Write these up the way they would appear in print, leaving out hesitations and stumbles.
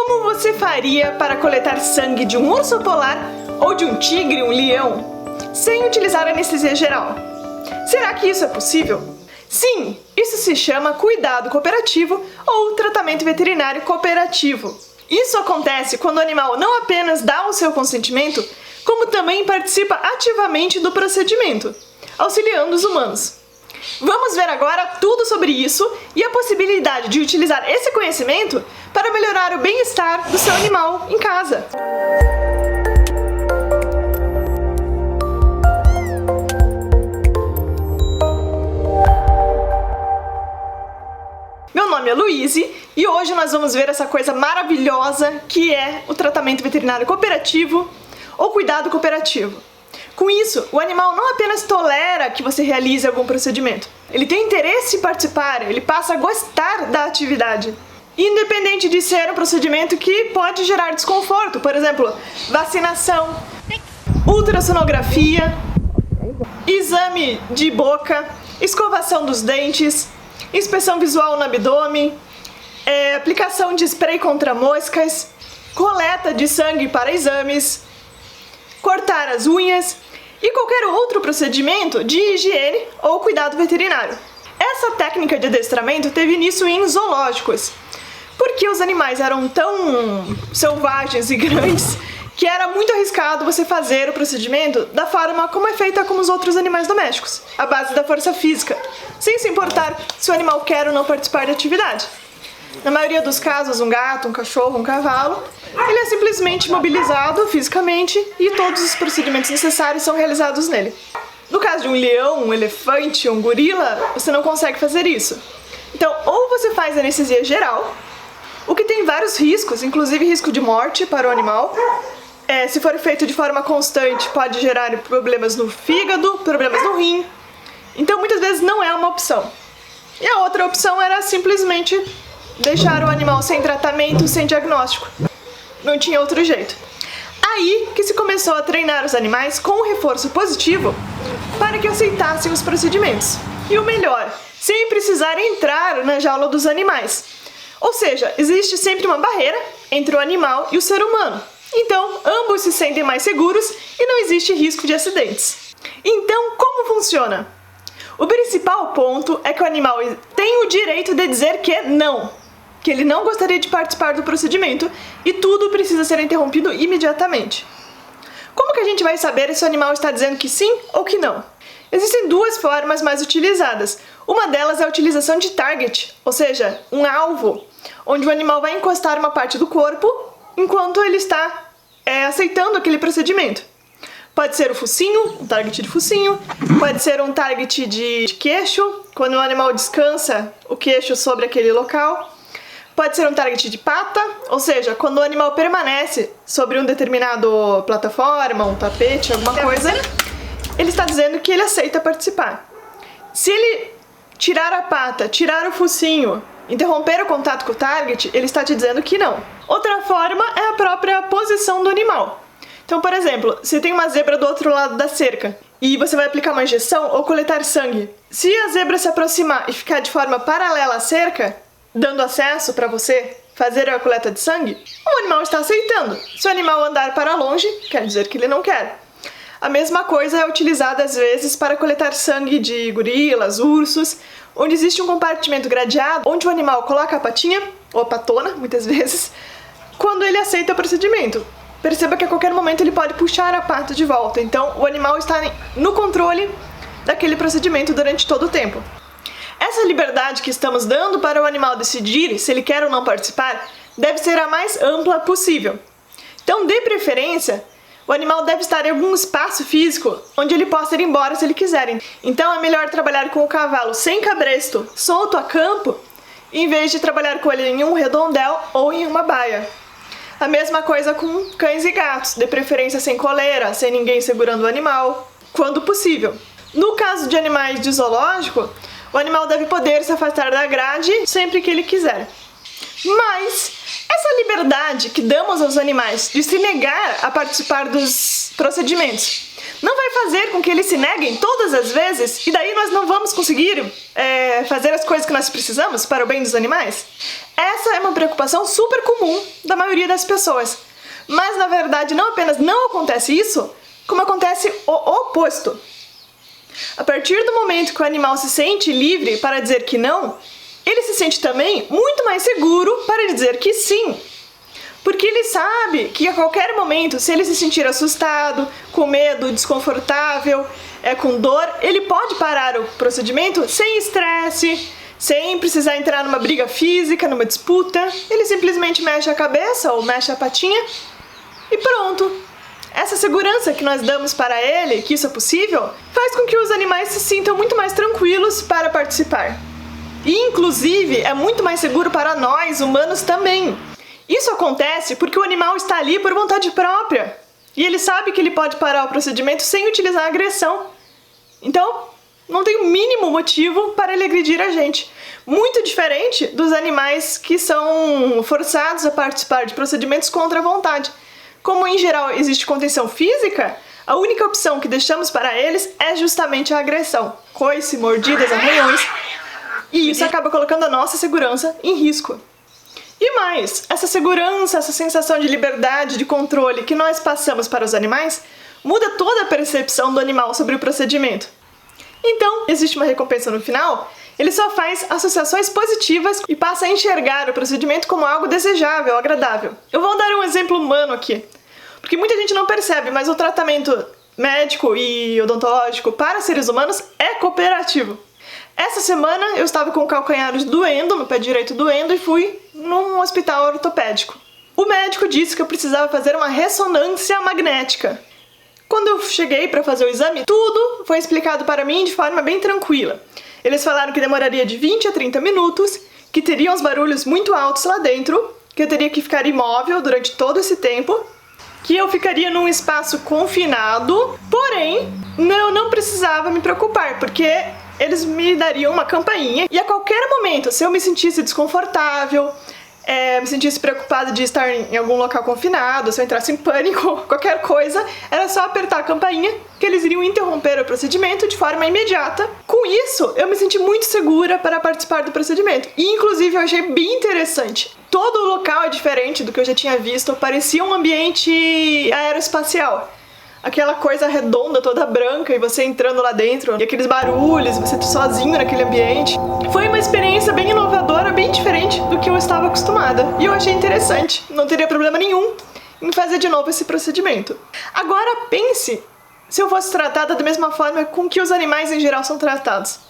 Como você faria para coletar sangue de um urso polar ou de um tigre, um leão, sem utilizar anestesia geral? Será que isso é possível? Sim, isso se chama cuidado cooperativo ou tratamento veterinário cooperativo. Isso acontece quando o animal não apenas dá o seu consentimento, como também participa ativamente do procedimento, auxiliando os humanos. Vamos ver agora tudo sobre isso e a possibilidade de utilizar esse conhecimento para melhorar o bem-estar do seu animal em casa. Meu nome é Luíse e hoje nós vamos ver essa coisa maravilhosa que é o tratamento veterinário cooperativo ou cuidado cooperativo. Com isso, o animal não apenas tolera que você realize algum procedimento, ele tem interesse em participar, ele passa a gostar da atividade. Independente de ser um procedimento que pode gerar desconforto, por exemplo, vacinação, ultrassonografia, exame de boca, escovação dos dentes, inspeção visual no abdômen, aplicação de spray contra moscas, coleta de sangue para exames, cortar as unhas e qualquer outro procedimento de higiene ou cuidado veterinário. Essa técnica de adestramento teve início em zoológicos, porque os animais eram tão selvagens e grandes que era muito arriscado você fazer o procedimento da forma como é feita com os outros animais domésticos, à base da força física, sem se importar se o animal quer ou não participar da atividade. Na maioria dos casos, um gato, um cachorro, um cavalo, ele é simplesmente mobilizado fisicamente e todos os procedimentos necessários são realizados nele. No caso de um leão, um elefante, um gorila, você não consegue fazer isso. Então, ou você faz anestesia geral, o que tem vários riscos, inclusive risco de morte para o animal. Se for feito de forma constante, pode gerar problemas no fígado, problemas no rim. Então, muitas vezes não é uma opção. E a outra opção era simplesmente deixar o animal sem tratamento, sem diagnóstico. Não tinha outro jeito. Aí que se começou a treinar os animais com um reforço positivo para que aceitassem os procedimentos. E o melhor, sem precisar entrar na jaula dos animais. Ou seja, existe sempre uma barreira entre o animal e o ser humano. Então, ambos se sentem mais seguros e não existe risco de acidentes. Então, como funciona? O principal ponto é que o animal tem o direito de dizer que não, que ele não gostaria de participar do procedimento e tudo precisa ser interrompido imediatamente. Como que a gente vai saber se o animal está dizendo que sim ou que não? Existem duas formas mais utilizadas. Uma delas é a utilização de target, ou seja, um alvo, onde o animal vai encostar uma parte do corpo enquanto ele está aceitando aquele procedimento. Pode ser o focinho, um target de focinho, pode ser um target de queixo, quando o animal descansa o queixo sobre aquele local. Pode ser um target de pata, ou seja, quando o animal permanece sobre um determinado plataforma, um tapete, alguma coisa, ele está dizendo que ele aceita participar. Se ele tirar a pata, tirar o focinho, interromper o contato com o target, ele está te dizendo que não. Outra forma é a própria posição do animal. Então, por exemplo, se tem uma zebra do outro lado da cerca e você vai aplicar uma injeção ou coletar sangue, se a zebra se aproximar e ficar de forma paralela à cerca, dando acesso para você fazer a coleta de sangue, o animal está aceitando. Se o animal andar para longe, quer dizer que ele não quer. A mesma coisa é utilizada às vezes para coletar sangue de gorilas, ursos, onde existe um compartimento gradeado, onde o animal coloca a patinha, ou a patona, muitas vezes, quando ele aceita o procedimento. Perceba que a qualquer momento ele pode puxar a pata de volta, então o animal está no controle daquele procedimento durante todo o tempo. Essa liberdade que estamos dando para o animal decidir se ele quer ou não participar deve ser a mais ampla possível. Então, de preferência, o animal deve estar em algum espaço físico onde ele possa ir embora se ele quiser. Então é melhor trabalhar com o cavalo sem cabresto, solto a campo, em vez de trabalhar com ele em um redondel ou em uma baia. A mesma coisa com cães e gatos, de preferência sem coleira, sem ninguém segurando o animal, quando possível. No caso de animais de zoológico, o animal deve poder se afastar da grade sempre que ele quiser. Mas essa liberdade que damos aos animais de se negar a participar dos procedimentos não vai fazer com que eles se neguem todas as vezes e daí nós não vamos conseguir fazer as coisas que nós precisamos para o bem dos animais? Essa é uma preocupação super comum da maioria das pessoas. Mas, na verdade, não apenas não acontece isso, como acontece o oposto. A partir do momento que o animal se sente livre para dizer que não, ele se sente também muito mais seguro para dizer que sim. Porque ele sabe que a qualquer momento, se ele se sentir assustado, com medo, desconfortável, com dor, ele pode parar o procedimento sem estresse, sem precisar entrar numa briga física, numa disputa. Ele simplesmente mexe a cabeça ou mexe a patinha e pronto. Essa segurança que nós damos para ele, que isso é possível, faz com que os animais se sintam muito mais tranquilos para participar. E, inclusive, é muito mais seguro para nós, humanos, também. Isso acontece porque o animal está ali por vontade própria. E ele sabe que ele pode parar o procedimento sem utilizar agressão. Então, não tem o mínimo motivo para ele agredir a gente. Muito diferente dos animais que são forçados a participar de procedimentos contra a vontade. Como, em geral, existe contenção física, a única opção que deixamos para eles é justamente a agressão. Coice, mordidas, arranhões. E isso acaba colocando a nossa segurança em risco. E mais, essa segurança, essa sensação de liberdade, de controle que nós passamos para os animais, muda toda a percepção do animal sobre o procedimento. Então, existe uma recompensa no final, ele só faz associações positivas e passa a enxergar o procedimento como algo desejável, agradável. Eu vou dar um exemplo humano aqui, porque muita gente não percebe, mas o tratamento médico e odontológico para seres humanos é cooperativo. Essa semana eu estava com o calcanhar doendo, no pé direito doendo, e fui num hospital ortopédico. O médico disse que eu precisava fazer uma ressonância magnética. Quando eu cheguei para fazer o exame, tudo foi explicado para mim de forma bem tranquila. Eles falaram que demoraria de 20 a 30 minutos, que teriam os barulhos muito altos lá dentro, que eu teria que ficar imóvel durante todo esse tempo, que eu ficaria num espaço confinado, porém, eu não precisava me preocupar, porque eles me dariam uma campainha e a qualquer momento, se eu me sentisse desconfortável, me sentisse preocupada de estar em algum local confinado, se eu entrasse em pânico, qualquer coisa, era só apertar a campainha que eles iriam interromper o procedimento de forma imediata. Com isso, eu me senti muito segura para participar do procedimento. E, inclusive, eu achei bem interessante. Todo o local é diferente do que eu já tinha visto, parecia um ambiente aeroespacial. Aquela coisa redonda, toda branca, e você entrando lá dentro, e aqueles barulhos, você sozinho naquele ambiente. Foi uma experiência bem inovadora, bem diferente do que eu estava acostumada. E eu achei interessante, não teria problema nenhum em fazer de novo esse procedimento. Agora pense se eu fosse tratada da mesma forma com que os animais em geral são tratados.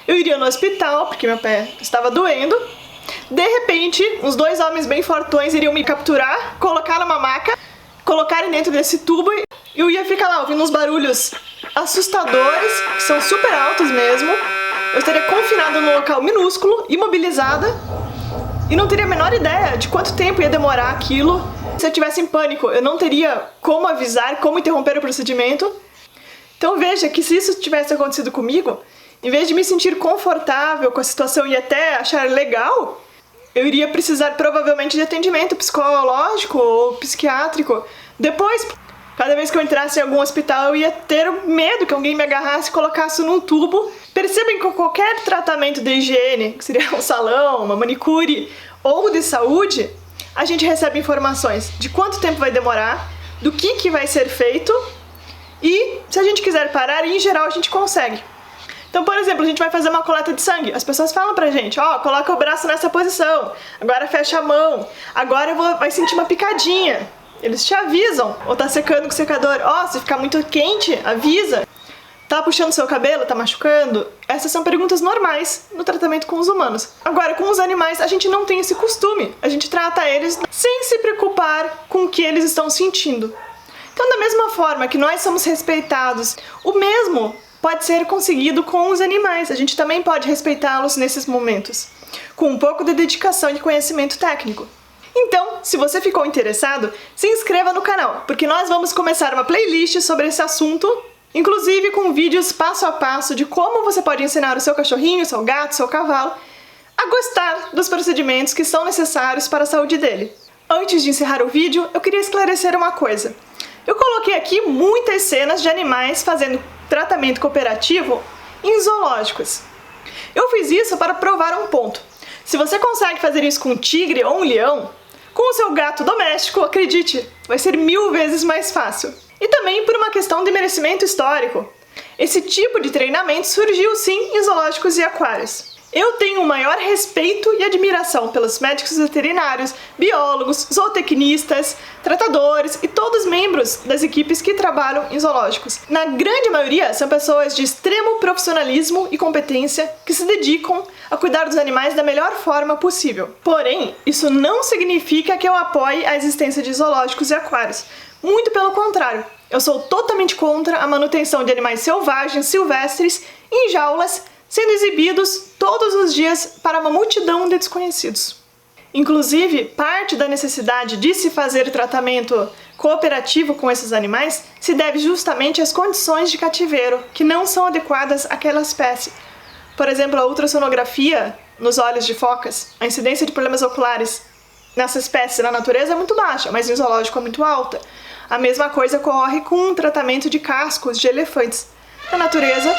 Eu iria no hospital, porque meu pé estava doendo. De repente, uns 2 homens bem fortões iriam me capturar, colocar numa maca, colocarem dentro desse tubo e eu ia ficar lá ouvindo uns barulhos assustadores, que são super altos mesmo. Eu estaria confinada num local minúsculo, imobilizada, e não teria a menor ideia de quanto tempo ia demorar aquilo. Se eu tivesse em pânico, eu não teria como avisar, como interromper o procedimento. Então veja que se isso tivesse acontecido comigo, em vez de me sentir confortável com a situação e até achar legal, eu iria precisar provavelmente de atendimento psicológico ou psiquiátrico. Depois, cada vez que eu entrasse em algum hospital, eu ia ter medo que alguém me agarrasse e colocasse num tubo. Percebem que qualquer tratamento de higiene, que seria um salão, uma manicure ou de saúde, a gente recebe informações de quanto tempo vai demorar, do que vai ser feito e se a gente quiser parar, em geral a gente consegue. Então, por exemplo, a gente vai fazer uma coleta de sangue. As pessoas falam pra gente, coloca o braço nessa posição, agora fecha a mão, agora vai sentir uma picadinha. Eles te avisam, ou tá secando com o secador, se ficar muito quente, avisa. Tá puxando seu cabelo, tá machucando? Essas são perguntas normais no tratamento com os humanos. Agora, com os animais, a gente não tem esse costume. A gente trata eles sem se preocupar com o que eles estão sentindo. Então, da mesma forma que nós somos respeitados, o mesmo pode ser conseguido com os animais. A gente também pode respeitá-los nesses momentos, com um pouco de dedicação e conhecimento técnico. Então, se você ficou interessado, se inscreva no canal, porque nós vamos começar uma playlist sobre esse assunto, inclusive com vídeos passo a passo de como você pode ensinar o seu cachorrinho, seu gato, seu cavalo a gostar dos procedimentos que são necessários para a saúde dele. Antes de encerrar o vídeo, eu queria esclarecer uma coisa. Eu coloquei aqui muitas cenas de animais fazendo tratamento cooperativo em zoológicos. Eu fiz isso para provar um ponto. Se você consegue fazer isso com um tigre ou um leão, com o seu gato doméstico, acredite, vai ser 1000 vezes mais fácil. E também por uma questão de merecimento histórico. Esse tipo de treinamento surgiu sim em zoológicos e aquários. Eu tenho o maior respeito e admiração pelos médicos veterinários, biólogos, zootecnistas, tratadores e todos os membros das equipes que trabalham em zoológicos. Na grande maioria, são pessoas de extremo profissionalismo e competência que se dedicam a cuidar dos animais da melhor forma possível. Porém, isso não significa que eu apoie a existência de zoológicos e aquários. Muito pelo contrário, eu sou totalmente contra a manutenção de animais selvagens, silvestres, em jaulas, sendo exibidos todos os dias para uma multidão de desconhecidos. Inclusive, parte da necessidade de se fazer tratamento cooperativo com esses animais se deve justamente às condições de cativeiro, que não são adequadas àquela espécie. Por exemplo, a ultrassonografia nos olhos de focas, a incidência de problemas oculares nessa espécie na natureza é muito baixa, mas em zoológico é muito alta. A mesma coisa ocorre com o tratamento de cascos de elefantes. Na natureza,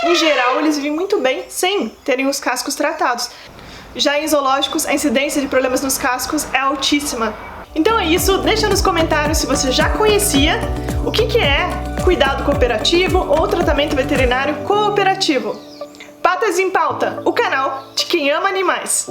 em geral, eles vivem muito bem sem terem os cascos tratados. Já em zoológicos, a incidência de problemas nos cascos é altíssima. Então é isso, deixa nos comentários se você já conhecia o que é cuidado cooperativo ou tratamento veterinário cooperativo. Patas em Pauta, o canal de quem ama animais.